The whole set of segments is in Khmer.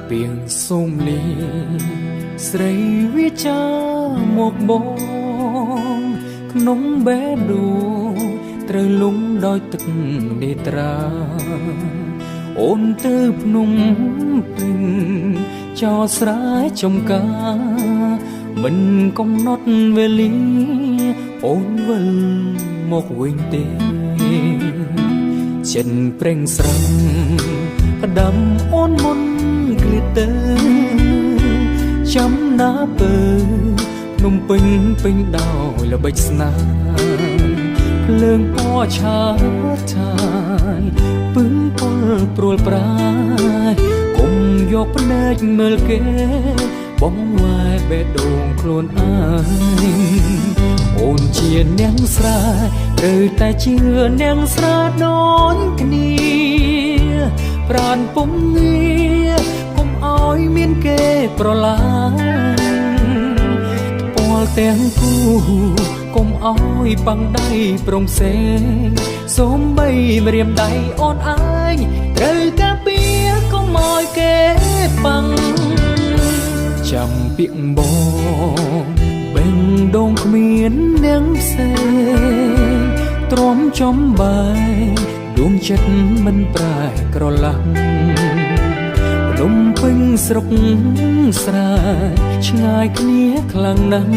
ពីងសូមលីស្រីវិចាមកបងក្នុងបេះដូងត្រូវលំដោយទឹកនេត្រាអូនទៅភ្នំពេញចោលស្រែចំការមិនកំណត់វេលាអូនវិលមកវិញទេចិនប្រេងស្រឹងផ្ដាំអូនមុនគ្លៀតទៅចាំណាពើភ្នំពេញពេញដោយល្បិចស្នេហ៍ភ្លើងពណ៌ឆើតឆាយពឹងពលព្រួលប្រាយគុំយកភ្នែកមើលគេបងវ៉ែបេះដូងខ្លួនឯងអូនជានាងស្រែត្រូវតែជឿនាងស្រែដូចគ្នាប្រានពុំងារគុំឲ្យមានគេប្រឡាយពាល់ទាំងគូគុំឲ្យបាំងដៃប្រងសេសូមបីម្រាមដៃអូនឯងត្រូវការពារកុំឲ្យគេបាំងចាំពាក្យបងបេះដូងគ្មាននាងផ្សេងទ្រាំចំបាយដួងចិត្តមិនប្រែក្រឡាំងភ្នំពេញស្រុកស្រែឆ្ងាយគ្នាខ្លាំងណាស់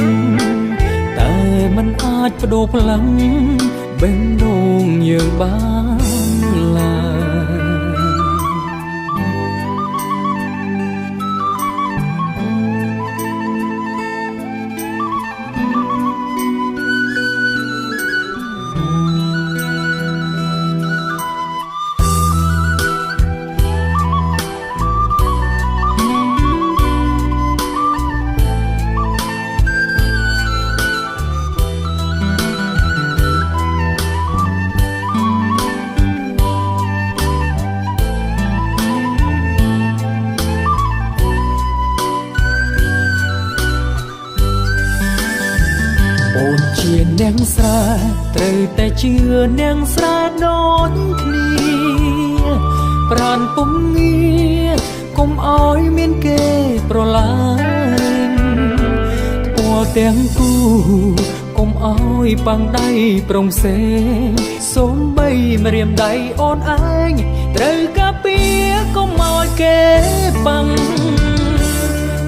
តែมันអាចបដូរផ្លាំងបេះដូងយើងបានឡើយអូនជានាងស្រែត្រូវតែជឿនាងស្រែដូចគ្នាប្រានពុំងារគុំឲ្យមានគេប្រឡាយពាល់ទាំងគូគុំឲ្យបាំងដៃប្រងសេសូមបីម្រាមដៃអូនឯងត្រូវការពារកុំឲ្យគេបាំង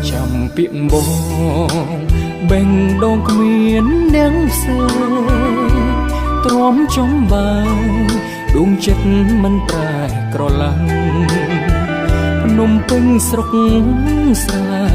ចាំពាក្យបងបេះដូងគ្មាននាងផ្សេងទ្រាំចំបាយដួងចិត្តមិនប្រែក្រឡាំងភ្នំពេញស្រុកស្រែ